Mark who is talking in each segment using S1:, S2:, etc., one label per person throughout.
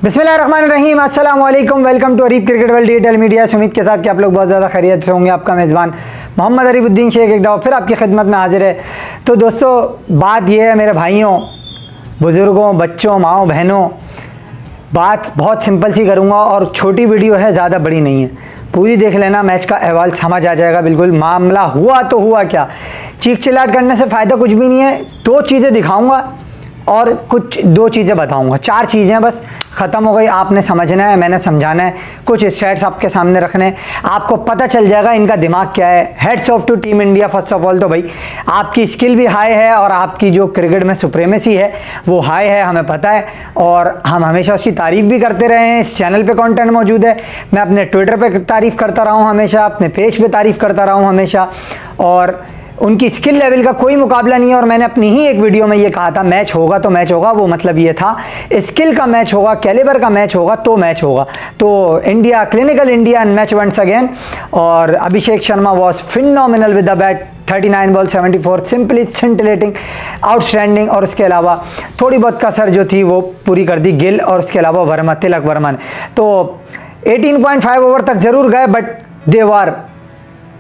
S1: बिस्मिल्लाहिर्रहमानिर्रहीम, अस्सलाम वालेकुम। Welcome to Areeb cricket world digital media. उम्मीद के साथ कि आप लोग बहुत ज़्यादा खैरियत से होंगे। आपका मेज़बान मोहम्मद अरीबुद्दीन शेख एक दफ़ा फिर आपकी खिदमत में हाजिर है। तो दोस्तों, बात यह है मेरे भाइयों, बुज़ुर्गों, बच्चों, माओं, बहनों, बात बहुत सिंपल सी करूँगा और छोटी वीडियो है, ज़्यादा बड़ी नहीं है। पूरी देख लेना, मैच का अहवाल समझ आ जाएगा बिल्कुल। मामला हुआ तो हुआ क्या, चीख चिल्लाट करने से फ़ायदा कुछ भी नहीं है। दो चीज़ें दिखाऊंगा और कुछ दो चीज़ें बताऊंगा, चार चीज़ें बस ख़त्म हो गई। आपने समझना है, मैंने समझाना है, कुछ स्टैट्स आपके सामने रखने हैं, आपको पता चल जाएगा इनका दिमाग क्या है। Hats off to team India. First of all तो भाई आपकी स्किल भी हाई है और आपकी जो क्रिकेट में सुप्रीमेसी है वो हाई है, हमें पता है और हम हमेशा उसकी तारीफ़ भी करते रहे हैं। इस चैनल पे कंटेंट मौजूद है, मैं अपने ट्विटर पे तारीफ़ करता रहा हूँ हमेशा, अपने पेज पे तारीफ़ करता रहा हूँ हमेशा, और उनकी स्किल लेवल का कोई मुकाबला नहीं है। और मैंने अपनी ही एक वीडियो में ये कहा था, मैच होगा तो मैच होगा, वो मतलब ये था स्किल का मैच होगा, कैलिबर का मैच होगा तो मैच होगा। तो India, clinical India and match once again. और Abhishek Sharma was phenomenal with the bat, 39 ball 74, simply scintillating, outstanding. और उसके अलावा थोड़ी बहुत कसर जो थी वो पूरी कर दी गिल और उसके अलावा वर्मा, तिलक वर्मा ने। तो 18.5 ओवर तक ज़रूर गए, but they were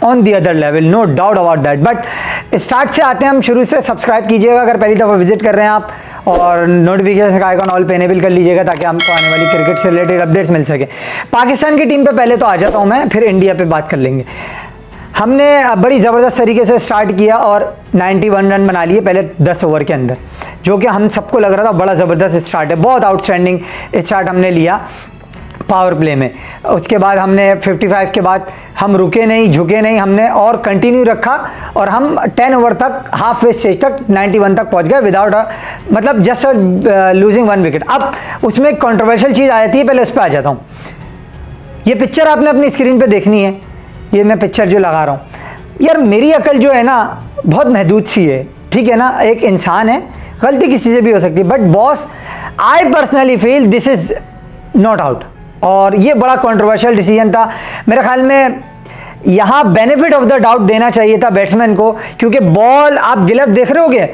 S1: on the other level, no doubt about that. But start से आते हैं हम, शुरू से। सब्सक्राइब कीजिएगा अगर पहली दफ़ा विजिट कर रहे हैं आप, और नोटिफिकेशन का आइकॉन ऑल पे इनेबल कर लीजिएगा ताकि आपको आने वाली क्रिकेट से रिलेटेड अपडेट्स मिल सके। पाकिस्तान की टीम पे पहले तो आ जाता हूँ मैं, फिर इंडिया पे बात कर लेंगे। हमने बड़ी ज़बरदस्त तरीके से स्टार्ट किया और 91 रन बना लिए पहले 10 ओवर के अंदर, जो कि हम सबको लग रहा था बड़ा ज़बरदस्त स्टार्ट है, बहुत आउटस्टैंडिंग स्टार्ट हमने लिया पावर प्ले में। उसके बाद हमने 55 के बाद हम रुके नहीं, झुके नहीं, हमने और कंटिन्यू रखा और हम 10 ओवर तक, हाफ वे स्टेज तक 91 तक पहुंच गए विदाउट मतलब जस्ट लूजिंग 1 विकेट। अब उसमें एक कंट्रोवर्शियल चीज़ आ जाती है, पहले उस पर आ जाता हूँ। ये पिक्चर आपने अपनी स्क्रीन पे देखनी है, ये मैं पिक्चर जो लगा रहा हूँ। यार मेरी अकल जो है ना बहुत महदूद सी है, ठीक है ना, एक इंसान है, गलती किसी से भी हो सकती है, but boss I personally feel this is not out. और ये बड़ा कंट्रोवर्शियल डिसीजन था मेरे ख्याल में। यहाँ बेनिफिट ऑफ द डाउट देना चाहिए था बैट्समैन को, क्योंकि बॉल आप गिलव देख रहे होगे,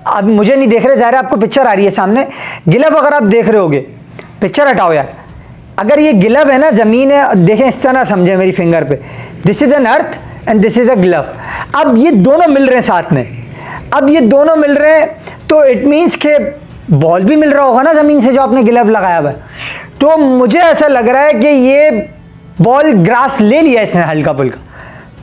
S1: अब मुझे नहीं देख रहे, ज़ाहिर आपको पिक्चर आ रही है सामने, गिलव अगर आप देख रहे होगे, पिक्चर हटाओ यार, अगर ये गिलव है ना, ज़मीन है, देखें इस तरह समझे मेरी फिंगर पे, this is an earth and this is a globe. अब ये दोनों मिल रहे हैं साथ में, अब ये दोनों मिल रहे हैं तो इट मीन्स के बॉल भी मिल रहा होगा ना ज़मीन से जो आपने गिलव लगाया हुआ है। तो मुझे ऐसा लग रहा है कि ये बॉल ग्रास ले लिया इसने, हल्का फुल्का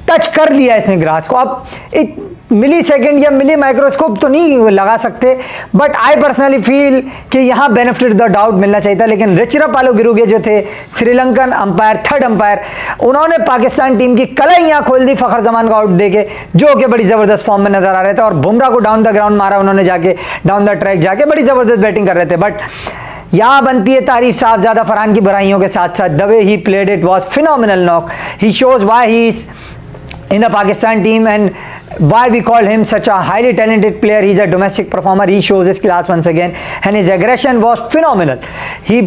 S1: टच कर लिया इसने ग्रास को। अब एक मिली सेकेंड या मिली माइक्रोस्कोप तो नहीं लगा सकते, बट आई पर्सनली फील कि यहाँ बेनिफिट द डाउट मिलना चाहिए था। लेकिन रिचरापालो गिरुगे जो थे श्रीलंकन अंपायर, थर्ड अंपायर, उन्होंने पाकिस्तान टीम की कलाइयाँ खोल दी फखर जमान को आउट देके, जो कि बड़ी ज़बरदस्त फॉर्म में नजर आ रहे थे। और बुमराह को डाउन द ग्राउंड मारा उन्होंने जाके, डाउन द ट्रैक जाके बड़ी ज़बरदस्त बैटिंग कर रहे थे। बट यहाँ बनती है तारीफ साहबजादा फरहान की बुराइयों के साथ साथ, the way he played it was phenomenal knock. He shows why he is in the Pakistan team and why we call him such a highly talented player. He's a domestic performer, he shows his class once again and his aggression was phenomenal. He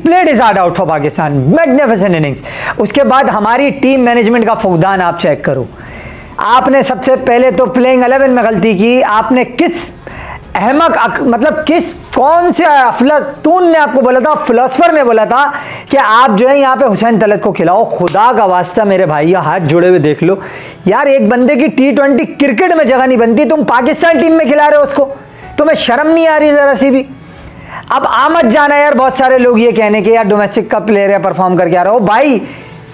S1: played his heart out for Pakistan, magnificent innings. उसके बाद हमारी team management का फुकदान आप check करो। आपने सबसे पहले तो प्लेइंग 11 में गलती की, आपने किस अहमक, मतलब किस, कौन से अफलातून ने आपको बोला था, फिलोसफर ने बोला था कि आप जो है यहाँ पे हुसैन तलत को खिलाओ। खुदा का वास्ता मेरे भाई, हाथ जुड़े हुए देख लो यार, एक बंदे की T20 क्रिकेट में जगह नहीं बनती, तुम पाकिस्तान टीम में खिला रहे हो उसको, तुम्हें शर्म नहीं आ रही ज़रा सी भी? अब आमद जाना यार, बहुत सारे लोग ये कहने के यार डोमेस्टिक का प्लेयर है, परफॉर्म करके आ रहा हो भाई,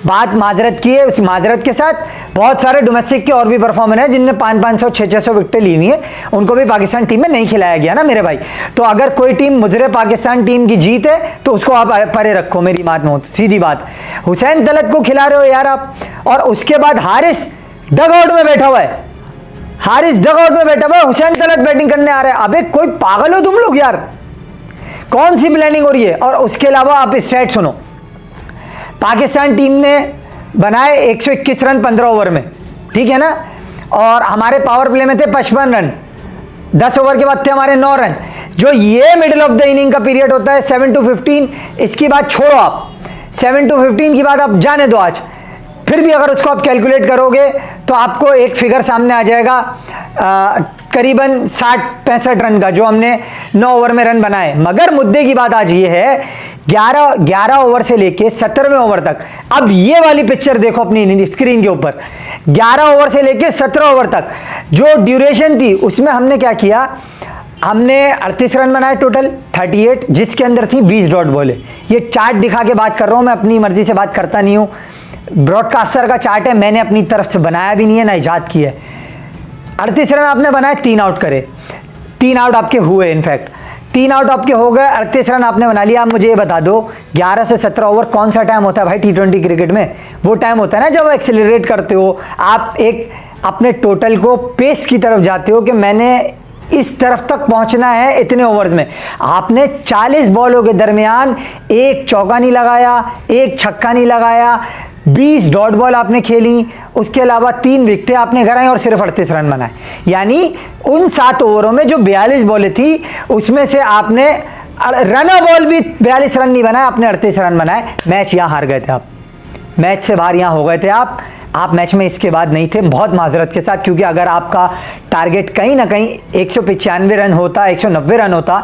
S1: बात माजरत की है, उस माजरत के साथ बहुत सारे डोमेस्टिक के और भी परफॉर्मर हैं जिनने 500-500, 600 विकेटें ली हुई हैं, उनको भी पाकिस्तान टीम में नहीं खिलाया गया ना मेरे भाई। तो अगर कोई टीम मुजरे पाकिस्तान टीम की जीत है तो उसको आप परे रखो, मेरी बात में सीधी बात। हुसैन तलत को खिला रहे हो यार आप, और उसके बाद हारिस डग आउट में बैठा हुआ है, हारिस डग आउट में बैठा हुआ है, हुसैन तलत बैटिंग करने आ रहे हैं। अबे कोई पागल हो तुम लोग यार, कौन सी प्लानिंग हो रही है? और उसके अलावा आप स्टैट सुनो, पाकिस्तान टीम ने बनाए 121 रन 15 ओवर में, ठीक है ना, और हमारे पावर प्ले में थे 55 रन, 10 ओवर के बाद थे हमारे 9 रन। जो ये मिडिल ऑफ द इनिंग का पीरियड होता है 7 to 15, इसकी बात छोड़ो आप, 7 to 15 की बात आप जाने दो। आज फिर भी अगर उसको आप कैलकुलेट करोगे तो आपको एक फिगर सामने आ जाएगा करीबन 60-65 रन का, जो हमने 9 ओवर में रन बनाए। मगर मुद्दे की बात आज ये है 11 ओवर से लेके 17वें ओवर तक, अब ये वाली पिक्चर देखो अपनी स्क्रीन के ऊपर, 11 ओवर से लेके 17 ओवर तक जो ड्यूरेशन थी उसमें हमने क्या किया, हमने 38 रन बनाए टोटल 38, जिसके अंदर थी 20 डॉट बॉलें। ये चार्ट दिखा के बात कर रहा हूं मैं, अपनी मर्जी से बात करता नहीं हूं, ब्रॉडकास्टर का चार्ट है, मैंने अपनी तरफ से बनाया भी नहीं है ना ईजाद किया है। 38 रन आपने बनाए, 3 आउट करे, 3 आउट आपके हुए, इनफैक्ट 3 आउट आपके हो गए, 38 रन आपने बना लिया। आप मुझे ये बता दो 11 से 17 ओवर कौन सा टाइम होता है भाई T20 क्रिकेट में? वो टाइम होता है ना जब एक्सेलरेट करते हो आप, एक अपने टोटल को पेस की तरफ जाते हो कि मैंने इस तरफ तक पहुंचना है इतने ओवर्स में। आपने 40 बॉलों के दरमियान एक चौका नहीं लगाया, एक छक्का नहीं लगाया, 20 डॉट बॉल आपने खेली, उसके अलावा 3 विकेटें आपने गिराई और सिर्फ 38 रन बनाए। यानी उन 7 ओवरों में जो 42 बॉलें थी उसमें से आपने रन बॉल भी 42 रन नहीं बनाए, आपने 38 रन बनाए। मैच यहां हार गए थे आप, मैच से बाहर यहां हो गए थे आप मैच में इसके बाद नहीं थे, बहुत माजरत के साथ, क्योंकि अगर आपका टारगेट कहीं ना कहीं 195 रन होता, 190 रन होता,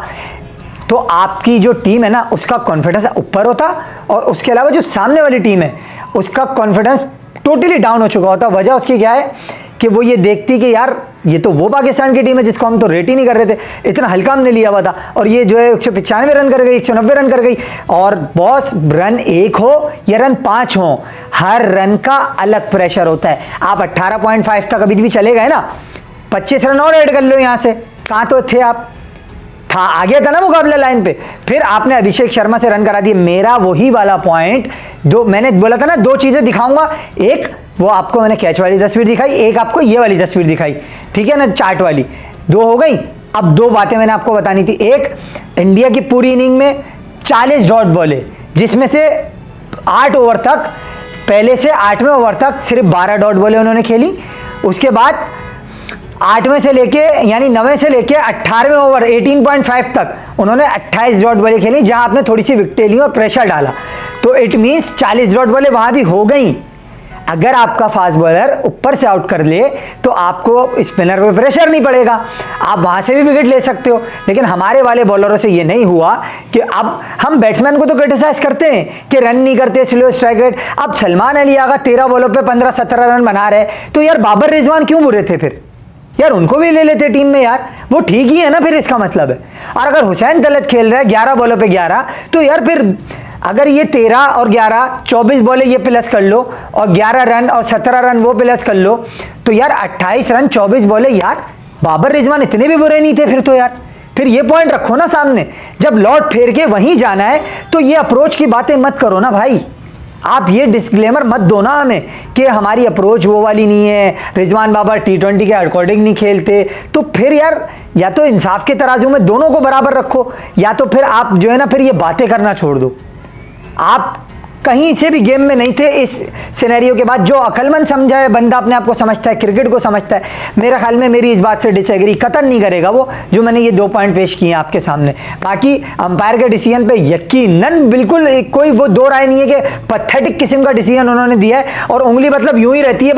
S1: तो आपकी जो टीम है ना उसका कॉन्फिडेंस ऊपर होता, और उसके अलावा जो सामने वाली टीम है उसका कॉन्फिडेंस टोटली डाउन हो चुका होता। वजह उसकी क्या है कि वो ये देखती कि यार ये तो वो पाकिस्तान की टीम है जिसको हम तो रेट ही नहीं कर रहे थे, इतना हल्का हमने लिया हुआ था, और ये जो है 195 रन कर गई, 190 रन कर गई। और बॉस, रन 1 हो या रन 5 हो, हर रन का अलग प्रेशर होता है। आप 18.5 तक अभी भी चले गए ना, 25 रन और ऐड कर लो यहाँ से, कहाँ तो थे आप, था आ गया था ना मुकाबला लाइन पे। फिर आपने अभिषेक शर्मा से रन करा दिए। मेरा वही वाला पॉइंट, दो मैंने बोला था ना, 2 चीजें दिखाऊंगा, एक वो आपको मैंने कैच वाली तस्वीर दिखाई, एक आपको ये वाली तस्वीर दिखाई, ठीक है ना, चार्ट वाली, 2 हो गई। अब 2 बातें मैंने आपको बतानी थी। एक, इंडिया की पूरी इनिंग में 40 डॉट बॉले, जिसमें से 8 ओवर तक, पहले से 8वें ओवर तक सिर्फ 12 डॉट बॉले उन्होंने खेली। उसके बाद 8वें से लेके यानी 9वें से लेके 18वें ओवर 18.5 तक उन्होंने 28 डॉट बॉलें खेली, जहां आपने थोड़ी सी विकेटें ली और प्रेशर डाला, तो इट मींस 40 डॉट बॉलें वहां भी हो गई। अगर आपका फास्ट बॉलर ऊपर से आउट कर ले तो आपको स्पिनर पे प्रेशर नहीं पड़ेगा, आप वहां से भी विकेट ले सकते हो। लेकिन हमारे वाले बॉलरों से ये नहीं हुआ कि अब हम बैट्समैन को तो क्रिटिसाइज करते हैं कि रन नहीं करते, स्लो स्ट्राइक रेट। अब सलमान अली आगा 13 बॉलों पे 15-17 रन बना रहे, तो यार बाबर रिजवान क्यों बुरे थे फिर? यार उनको भी ले लेते टीम में, यार वो ठीक ही है ना, फिर इसका मतलब है। और अगर हुसैन तलत खेल रहा है 11 बॉलों पे 11, तो यार फिर अगर ये 13 और 11 24 बॉलें ये प्लस कर लो, और 11 रन और 17 रन वो प्लस कर लो, तो यार 28 रन 24 बॉलें, यार बाबर रिजवान इतने भी बुरे नहीं थे फिर तो। यार फिर ये पॉइंट रखो ना सामने, जब लौट फेर के वहीं जाना है तो ये अप्रोच की बातें मत करो ना भाई। आप ये डिस्क्लेमर मत दो ना हमें कि हमारी अप्रोच वो वाली नहीं है, रिजवान बाबर T20 के अकॉर्डिंग नहीं खेलते। तो फिर यार या तो इंसाफ के तराजू में दोनों को बराबर रखो, या तो फिर आप जो है ना फिर ये बातें करना छोड़ दो। आप कहीं से भी गेम में नहीं थे इस सिनेरियो के बाद। जो अक्लमंद समझा है बंदा, अपने आप को समझता है, क्रिकेट को समझता है, मेरे ख्याल में मेरी इस बात से डिसएग्री कतई नहीं करेगा वो, जो मैंने ये 2 पॉइंट पेश किए हैं आपके सामने। बाकी अंपायर के डिसीजन पे यकीनन बिल्कुल कोई वो 2 राय नहीं है कि पैथेटिक किस्म का डिसीजन उन्होंने दिया है, और उंगली मतलब यूं ही रहती है,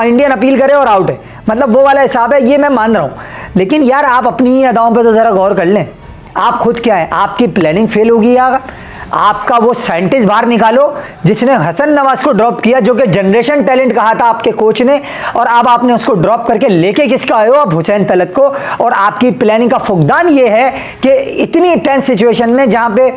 S1: इंडियन अपील करे और आउट है, मतलब वो वाला हिसाब है, ये मैं मान रहा हूँ। लेकिन यार आप अपनी ही अदाओं पर तो ज़रा गौर कर लें। आप खुद क्या है, आपकी प्लानिंग फेल होगी, या आपका वो साइंटिस्ट बाहर निकालो जिसने हसन नवाज को ड्रॉप किया, जो कि जनरेशन टैलेंट कहा था आपके कोच ने, और अब आपने उसको ड्रॉप करके लेके किसका आए हो आप? हुसैन तलत को। और आपकी प्लानिंग का फुकदान ये है कि इतनी टेंस सिचुएशन में जहां पे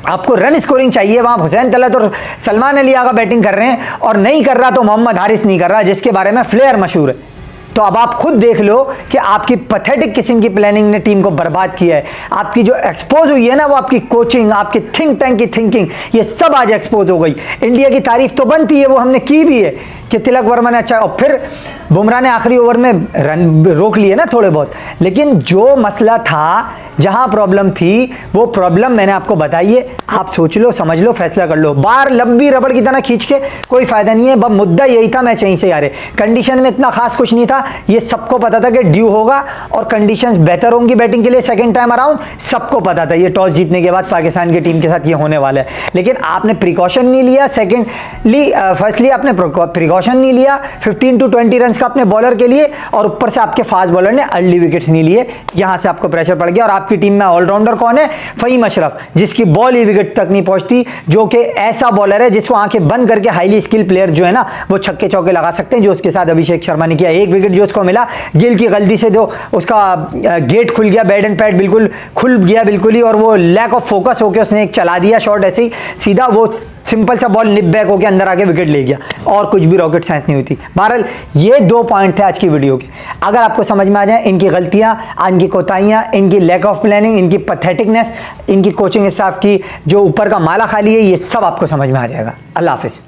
S1: आपको रन स्कोरिंग चाहिए, वहां हुसैन तलत और सलमान अली आगा बैटिंग कर रहे हैं, और नहीं कर रहा तो मोहम्मद हारिस नहीं कर रहा, जिसके बारे में फ्लेयर मशहूर है। तो अब आप खुद देख लो कि आपकी पैथेटिक किस्म की प्लानिंग ने टीम को बर्बाद किया है। आपकी जो एक्सपोज हुई है ना, वो आपकी कोचिंग, आपकी थिंक टैंक की थिंकिंग, ये सब आज एक्सपोज हो गई। इंडिया की तारीफ तो बनती है, वो हमने की भी है कि तिलक वर्मा ने अच्छा, और फिर बुमराह ने आखिरी ओवर में रन रोक लिए ना थोड़े बहुत। लेकिन जो मसला था, जहां प्रॉब्लम थी, वो प्रॉब्लम मैंने आपको बताई है। आप सोच लो, समझ लो, फैसला कर लो। बार लंबी रबड़ की तरह खींच के कोई फायदा नहीं है। बस मुद्दा यही था, मैच यहीं से हारे। कंडीशन में इतना खास कुछ नहीं था, ये सबको पता था कि ड्यू होगा और कंडीशंस बेहतर होंगी बैटिंग के लिए सेकंड टाइम अराउंड, सबको पता था ये टॉस जीतने के बाद पाकिस्तान की टीम के साथ ये होने वाला है। लेकिन आपने प्रिकॉशन नहीं लिया, सेकेंडली फर्स्टली आपने प्रिकॉशन नहीं लिया 15 to 20 रन का अपने बॉलर के लिए, और ऊपर से आपके फास्ट बॉलर ने अर्ली विकेट्स नहीं लिए, यहां से आपको प्रेशर पड़ गया। और आपकी टीम में ऑलराउंडर कौन है? फहीम अशरफ, जिसकी बॉल ही विकेट तक नहीं पहुंचती, जो कि ऐसा बॉलर है जिसको आंखें बंद करके हाईली स्किल प्लेयर जो है ना वो छक्के चौके लगा सकते हैं, जो उसके साथ अभिषेक शर्मा ने किया। एक विकेट जो उसको मिला गिल की गलती से, जो उसका गेट खुल गया, बैड एंड पैड बिल्कुल खुल गया बिल्कुल ही, और वो लैक ऑफ फोकस होकर उसने एक चला दिया शॉट ऐसे ही सीधा, वो सिंपल सा बॉल निप बैक होकर अंदर आके विकेट ले गया, और कुछ भी रॉकेट साइंस नहीं हुई थी। बहरहाल ये 2 पॉइंट थे आज की वीडियो के। अगर आपको समझ में आ जाए इनकी गलतियां, इनकी कोताहियां, इनकी लैक ऑफ प्लानिंग, इनकी पैथेटिकनेस, इनकी कोचिंग स्टाफ की जो ऊपर का माला खाली है, ये सब आपको समझ में आ जाएगा। अल्लाह हाफिज़।